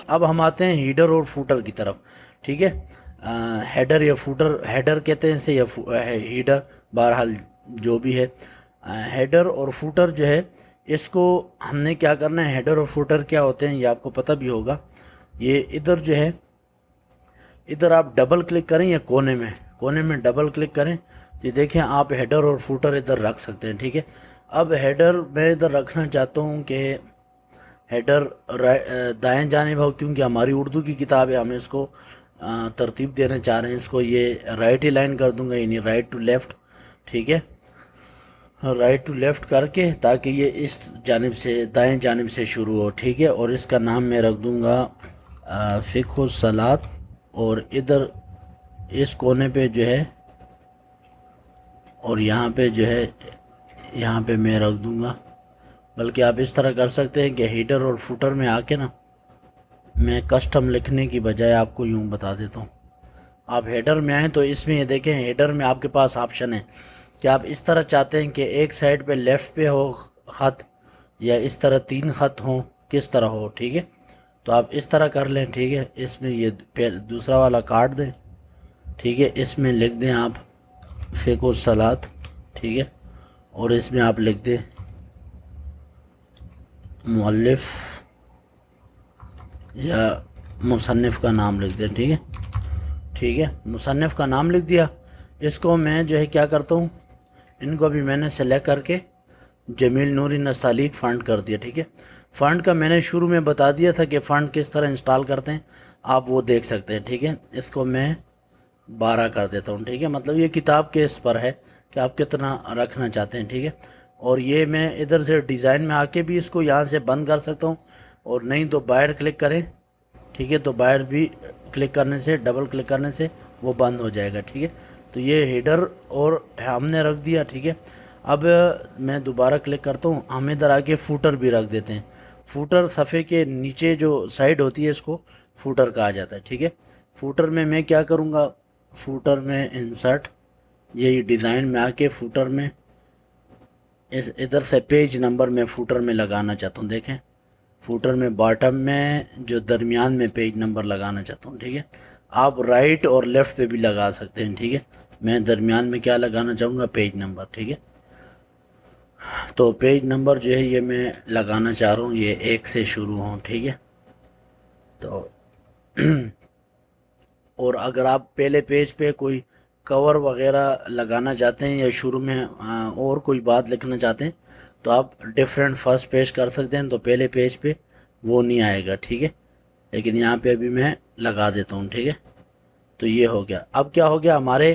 اب ہم آتے ہیں ہیڈر اور فوٹر کی طرف، ٹھیک ہے۔ ہیڈر یا فوٹر، ہیڈر کہتے ہیں اسے یا ہیڈر، بہرحال جو بھی ہے۔ ہیڈر اور فوٹر جو ہے اس کو ہم نے کیا کرنا ہے، ہیڈر اور فوٹر کیا ہوتے ہیں یہ آپ کو پتہ بھی ہوگا۔ یہ ادھر جو ہے، ادھر آپ ڈبل کلک کریں یا کونے میں ڈبل کلک کریں تو دیکھیں آپ ہیڈر اور فوٹر ادھر رکھ سکتے ہیں، ٹھیک ہے۔ اب ہیڈر میں ادھر رکھنا چاہتا ہوں کہ ہیڈر دائیں جانب ہو، کیونکہ ہماری اردو کی کتاب ہے، ہم اس کو ترتیب دینا چاہ رہے ہیں، اس کو یہ رائٹ لائن کر دوں گا، یعنی رائٹ ٹو لیفٹ، ٹھیک ہے۔ رائٹ ٹو لیفٹ کر کے تاکہ یہ اس جانب سے دائیں جانب سے شروع ہو، ٹھیک ہے۔ اور اس کا نام میں رکھ دوں گا فقہ الصلاۃ، اور ادھر اس کونے پہ جو ہے، اور یہاں پہ جو ہے، یہاں پہ میں رکھ دوں گا، بلکہ آپ اس طرح کر سکتے ہیں کہ ہیڈر اور فوٹر میں آ کے نا، میں کسٹم لکھنے کی بجائے آپ کو یوں بتا دیتا ہوں۔ آپ ہیڈر میں آئیں تو اس میں یہ دیکھیں، ہیڈر میں آپ کے پاس آپشن ہے کہ آپ اس طرح چاہتے ہیں کہ ایک سائڈ پہ لیفٹ پہ ہو خط، یا اس طرح 3 خط ہوں، کس طرح ہو، ٹھیک ہے۔ تو آپ اس طرح کر لیں، ٹھیک ہے۔ اس میں یہ دوسرا والا کاٹ دیں، ٹھیک ہے۔ اس میں لکھ دیں آپ فقہ الصلاۃ، ٹھیک ہے۔ اور اس میں آپ لکھ دیں مؤلف یا مصنف کا نام لکھ دیں، ٹھیک ہے، ٹھیک ہے۔ مصنف کا نام لکھ دیا۔ اس کو میں جو ہے کیا کرتا ہوں، ان کو بھی میں نے سلیکٹ کر کے جمیل نوری نستعلیق فنڈ کر دیا، ٹھیک ہے۔ فنڈ کا میں نے شروع میں بتا دیا تھا کہ فنڈ کس طرح انسٹال کرتے ہیں، آپ وہ دیکھ سکتے ہیں، ٹھیک ہے۔ اس کو میں 12 کر دیتا ہوں، ٹھیک ہے۔ مطلب یہ کتاب کے اس پر ہے کہ آپ کتنا رکھنا چاہتے ہیں، ٹھیک ہے۔ اور یہ میں ادھر سے ڈیزائن میں آ کے بھی اس کو یہاں سے بند کر سکتا ہوں، اور نہیں تو باہر کلک کریں، ٹھیک ہے، تو باہر بھی کلک کرنے سے، ڈبل کلک کرنے سے وہ بند ہو جائے گا، ٹھیک ہے۔ تو یہ ہیڈر اور ہم نے رکھ دیا، ٹھیک ہے۔ اب میں دوبارہ کلک کرتا ہوں، ہم ادھر آ کے فوٹر بھی رکھ دیتے ہیں۔ فوٹر صفحے کے نیچے جو سائڈ ہوتی ہے اس کو فوٹر کہا جاتا ہے، ٹھیک ہے۔ فوٹر میں کیا کروں گا، فوٹر میں انسرٹ، یہی ڈیزائن میں آ کے فوٹر میں ادھر سے پیج نمبر میں فوٹر میں لگانا چاہتا ہوں، دیکھیں فوٹر میں باٹم میں جو درمیان میں پیج نمبر لگانا چاہتا ہوں، ٹھیک ہے۔ آپ رائٹ اور لیفٹ پہ بھی لگا سکتے ہیں، ٹھیک ہے۔ میں درمیان میں کیا لگانا چاہوں گا، پیج نمبر، ٹھیک ہے۔ تو پیج نمبر جو ہے یہ میں لگانا چاہ رہا ہوں، یہ 1 سے شروع ہوں، ٹھیک ہے۔ تو اور اگر آپ پہلے پیج پہ کوئی کور وغیرہ لگانا چاہتے ہیں یا شروع میں اور کوئی بات لکھنا چاہتے ہیں تو آپ ڈیفرنٹ فرسٹ پیج کر سکتے ہیں، تو پہلے پیج پہ وہ نہیں آئے گا، ٹھیک ہے۔ لیکن یہاں پہ ابھی میں لگا دیتا ہوں، ٹھیک ہے۔ تو یہ ہو گیا۔ اب کیا ہو گیا، ہمارے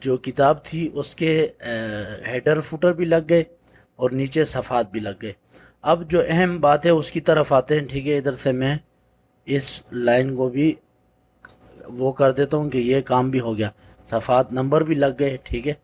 جو کتاب تھی اس کے ہیڈر فوٹر بھی لگ گئے اور نیچے صفحات بھی لگ گئے۔ اب جو اہم بات ہے اس کی طرف آتے ہیں، ٹھیک ہے۔ ادھر سے میں اس لائن کو بھی وہ کر دیتا ہوں کہ یہ کام بھی ہو گیا، صفحات نمبر بھی لگ گئے، ٹھیک ہے۔